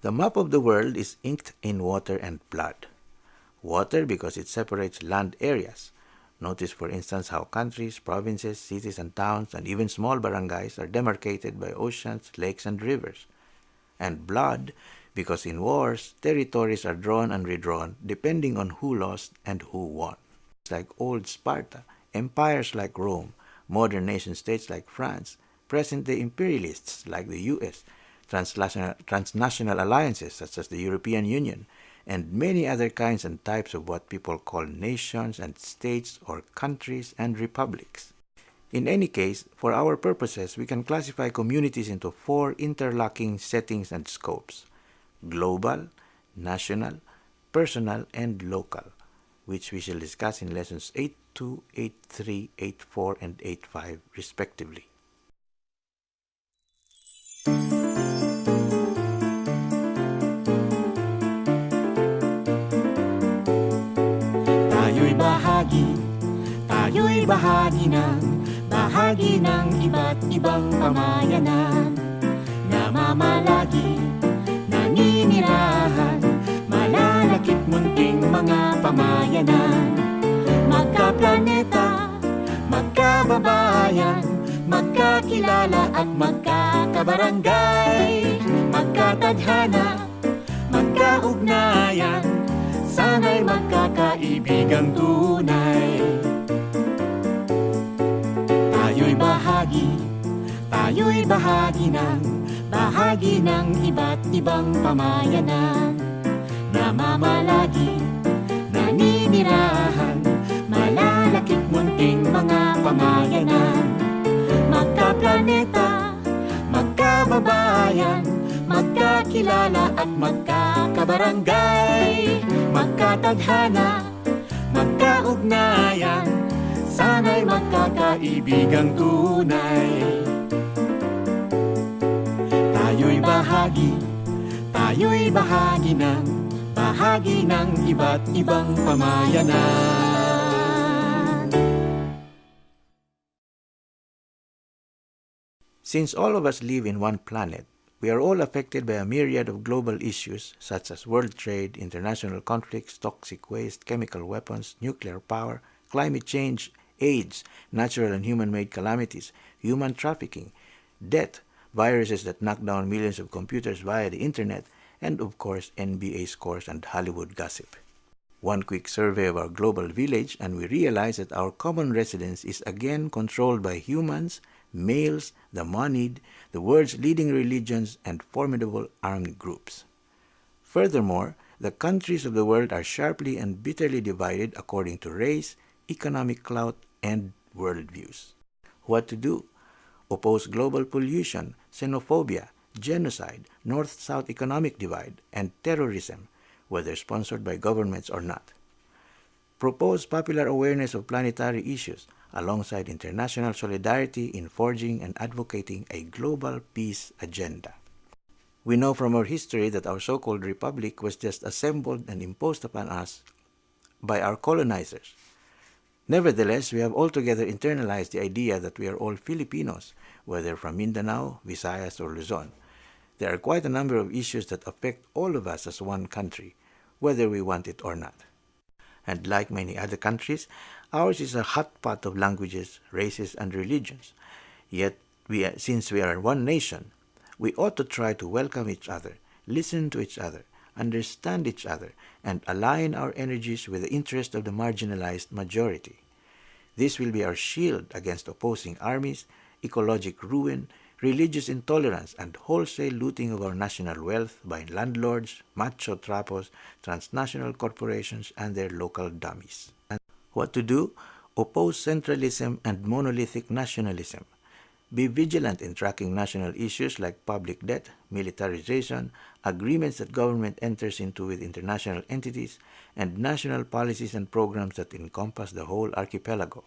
The map of the world is inked in water and blood. Water because it separates land areas. Notice, for instance, how countries, provinces, cities and towns, and even small barangays are demarcated by oceans, lakes, and rivers. And blood because in wars, territories are drawn and redrawn depending on who lost and who won. Like old Sparta, empires like Rome, modern nation-states like France, present-day imperialists like the US, transnational alliances such as the European Union, and many other kinds and types of what people call nations and states or countries and republics. In any case, for our purposes, we can classify communities into 4 interlocking settings and scopes: global, national, personal, and local, which we shall discuss in lessons 8.2, 8.3, 8.4, and 8.5 respectively. Tayo'y bahagi ng iba't ibang pamayanan. Namamalagi, naninirahan, malalakip munting mga pamayanan. Magkaplaneta, magkababayan, magkakilala at magkakabarangay. Magkatadhana, magkaugnayan, sana'y magkakaibigang tunay. Tayo'y bahagi ng iba't ibang pamayanan. Namamalagi, naninirahan, malalakip munting mga pamayanan. Magkaplaneta, magkababayan, magkakilala at magkakabarangay. Magkatadhana, magkaugnayan, sana'y magkakaibigang tunay. Tayo'y bahagi ng iba't ibang pamayanan. Since all of us live in one planet, we are all affected by a myriad of global issues such as world trade, international conflicts, toxic waste, chemical weapons, nuclear power, climate change, AIDS, natural and human-made calamities, human trafficking, death, viruses that knock down millions of computers via the internet, and of course NBA scores and Hollywood gossip. One quick survey of our global village and we realize that our common residence is again controlled by humans, males, the moneyed, the world's leading religions, and formidable armed groups. Furthermore, the countries of the world are sharply and bitterly divided according to race, economic clout, and worldviews. What to do? Oppose global pollution, xenophobia, genocide, north-south economic divide, and terrorism, whether sponsored by governments or not. Propose popular awareness of planetary issues alongside international solidarity in forging and advocating a global peace agenda. We know from our history that our so-called republic was just assembled and imposed upon us by our colonizers. Nevertheless, we have altogether internalized the idea that we are all Filipinos, whether from Mindanao, Visayas, or Luzon. There are quite a number of issues that affect all of us as one country, whether we want it or not. And like many other countries, ours is a hot pot of languages, races, and religions. Yet, since we are one nation, we ought to try to welcome each other, listen to each other, understand each other, and align our energies with the interest of the marginalized majority. This will be our shield against opposing armies, ecologic ruin, religious intolerance, and wholesale looting of our national wealth by landlords, macho trapos, transnational corporations, and their local dummies. And what to do? Oppose centralism and monolithic nationalism. Be vigilant in tracking national issues like public debt, militarization, agreements that government enters into with international entities, and national policies and programs that encompass the whole archipelago.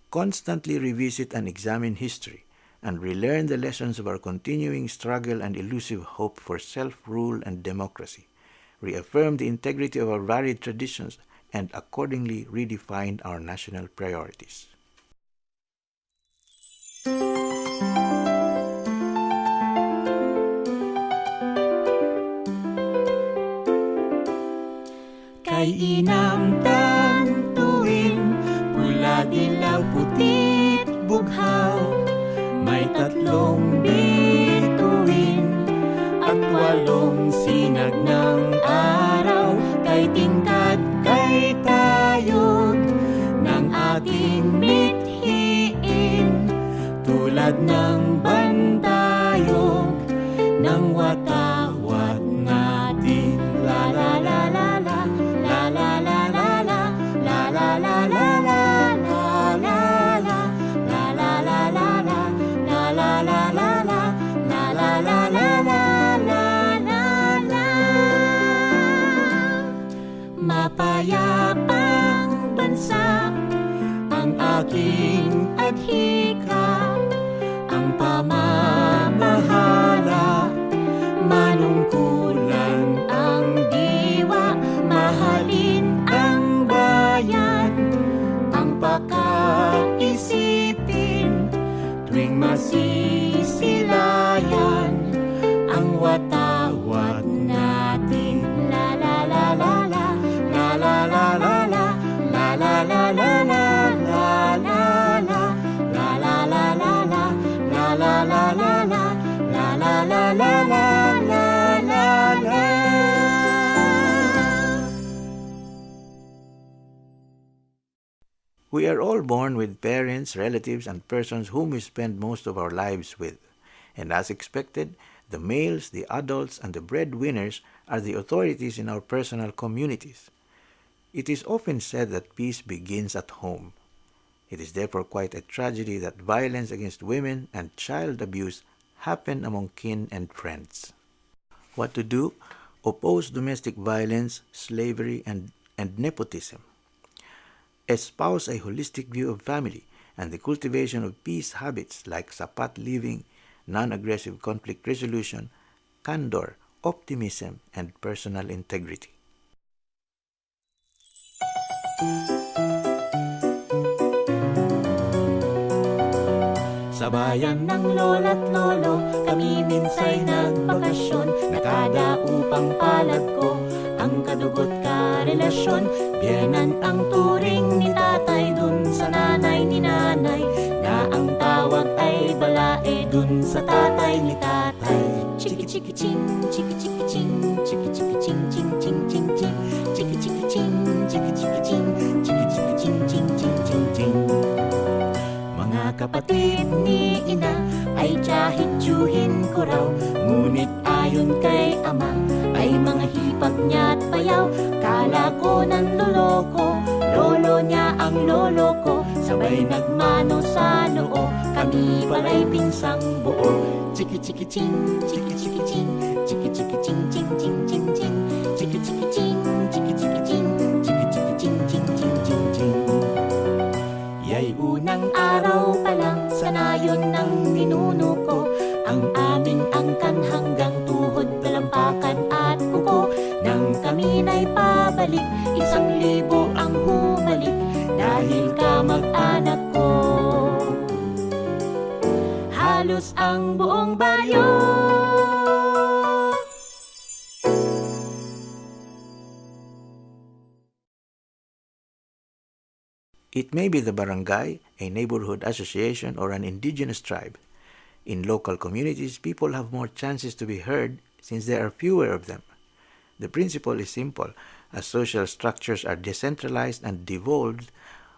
Constantly revisit and examine history, and relearn the lessons of our continuing struggle and elusive hope for self-rule and democracy. Reaffirm the integrity of our varied traditions, and accordingly redefine our national priorities. May inamtan tuwin, pula, dilaw, putit, bughaw. May 3 bituin at 8 sinag ng araw. Kay tingkad, kay tayog ng ating mithiin, tulad ng bandayog ng watawat natin. La la la la la, la la la la la, la la la la la, la la la, la la la la la, la la la la la, la la la la la, la la la. Mapayapang bansa ang aking adhika, ang pamamahala, manungkulan ang diwa, mahalin ang bayan, ang pakaisipin tuwing masisilayan ang watawat natin. La la la la la, la la la la la, la la la la la, la la la, la la la la la, la la la la la, la la la la la, la la la. We are all born with parents, relatives, and persons whom we spend most of our lives with. And as expected, the males, the adults, and the breadwinners are the authorities in our personal communities. It is often said that peace begins at home. It is therefore quite a tragedy that violence against women and child abuse happen among kin and friends. What to do? Oppose domestic violence, slavery, and nepotism. Espouse a holistic view of family and the cultivation of peace habits like sapat living, non-aggressive conflict resolution, candor, optimism, and personal integrity. Sa bayan ng lola't lolo, kami minsay nagbakasyon. Nakadaupang palad ko ang kadugot karelasyon. Biyenan ang turing ni tatay dun sa nanay ni nanay, na ang tawag ay balae dun sa tatay ni tatay. Chiki chiki ching, chiki chiki ching, chiki chiki ching ching ching ching ching, chiki chiki ching, chiki chiki ching, chiki chiki ching ching ching ching ching. Mga kapatid ni ina ay tiyahit-tiyuhin ko raw, ngunit ayon kay ama ay mga hipag niya't bayaw. Kala ko ng lolo ko, lolo niya ang lolo ko, sabay nagmano sa noo, kami pala'y pinsang buo. Chiki chiki ching, chiki chiki ching, chiki chiki ching ching ching ching ching, chiki chiki ching, chiki chiki ching, chiki chiki ching ching ching ching ching. Yay unang araw pa lang sa nayon ng ninuno ko, ang aming angkan hanggang tuhod, talampakan at kuko. Nang kami na'y pabalik, 1,000 ang humalik, dahil kamag-anak ko halos ang buong baryo. It may be the barangay, a neighborhood association, or an indigenous tribe. In local communities, people have more chances to be heard since there are fewer of them. The principle is simple. As social structures are decentralized and devolved,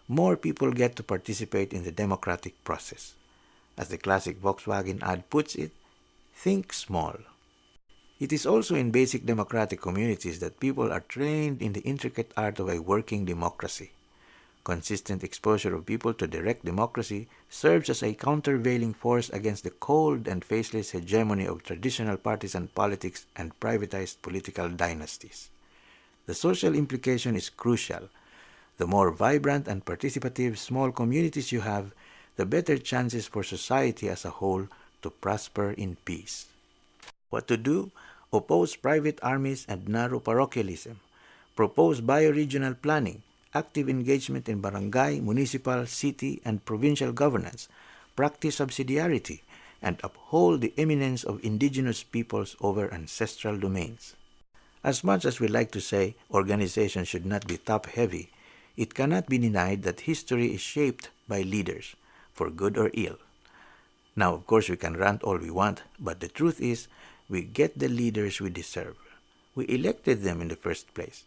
more people get to participate in the democratic process. As the classic Volkswagen ad puts it, think small. It is also in basic democratic communities that people are trained in the intricate art of a working democracy. Consistent exposure of people to direct democracy serves as a countervailing force against the cold and faceless hegemony of traditional partisan politics and privatized political dynasties. The social implication is crucial. The more vibrant and participative small communities you have, the better chances for society as a whole to prosper in peace. What to do? Oppose private armies and narrow parochialism. Propose bioregional planning, active engagement in barangay, municipal, city, and provincial governance, practice subsidiarity, and uphold the eminence of indigenous peoples over ancestral domains. As much as we like to say organizations should not be top-heavy, it cannot be denied that history is shaped by leaders, for good or ill. Now, of course, we can rant all we want, but the truth is, we get the leaders we deserve. We elected them in the first place.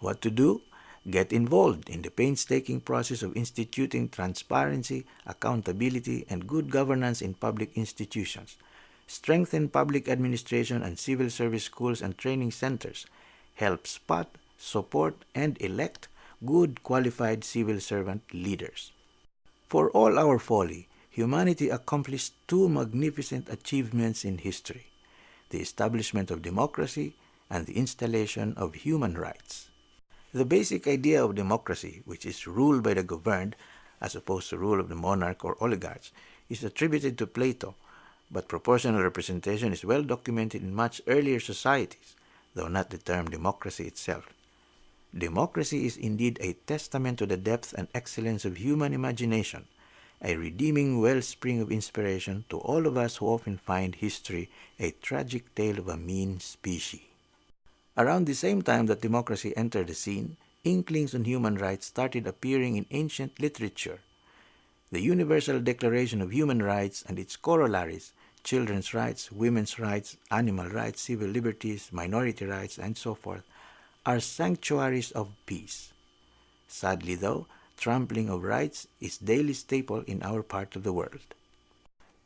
What to do? Get involved in the painstaking process of instituting transparency, accountability, and good governance in public institutions. Strengthen public administration and civil service schools and training centers. Help spot, support, and elect good qualified civil servant leaders. For all our folly, humanity accomplished two magnificent achievements in history: the establishment of democracy and the installation of human rights. The basic idea of democracy, which is rule by the governed, as opposed to rule of the monarch or oligarchs, is attributed to Plato, but proportional representation is well documented in much earlier societies, though not the term democracy itself. Democracy is indeed a testament to the depth and excellence of human imagination, a redeeming wellspring of inspiration to all of us who often find history a tragic tale of a mean species. Around the same time that democracy entered the scene, inklings on human rights started appearing in ancient literature. The Universal Declaration of Human Rights and its corollaries, children's rights, women's rights, animal rights, civil liberties, minority rights, and so forth, are sanctuaries of peace. Sadly, though, trampling of rights is daily staple in our part of the world.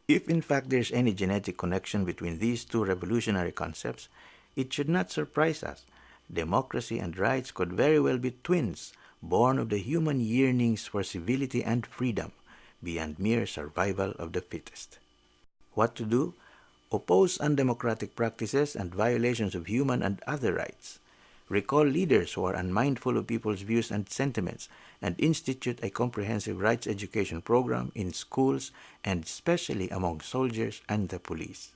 If in fact there is any genetic connection between these two revolutionary concepts, it should not surprise us. Democracy and rights could very well be twins, born of the human yearnings for civility and freedom, beyond mere survival of the fittest. What to do? Oppose undemocratic practices and violations of human and other rights. Recall leaders who are unmindful of people's views and sentiments, and institute a comprehensive rights education program in schools and especially among soldiers and the police.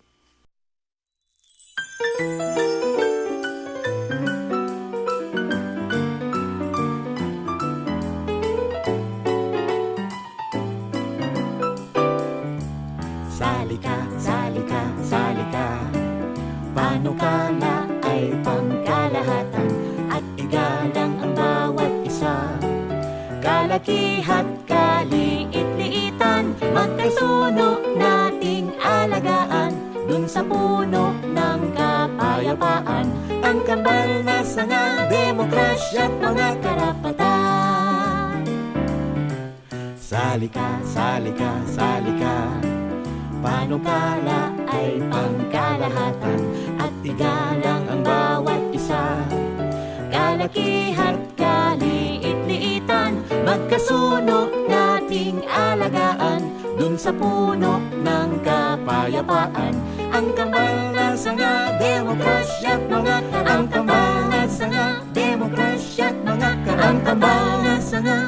Salika, salika, salika, panukala ay pangkalahatan at igalang ang bawat isa. Kalakihat, kaliit-liitan, magkaisuno nating alagaan dun sa puno ng kapayapaan, ang kambal na sanga, demokrasya at mga karapatan. Salika, salika, salika, panukala ay pangkalahatan at igalang ang bawat isa. Kalakihat, kaliit-liitan, magkasuno nating alagaan dun sa puno ng kapayapaan, ang kambal na sanga, demokrasya at mga karapatan. Ang kambal na sanga, demokrasya at mga karapatan. Ang kambal na sanga,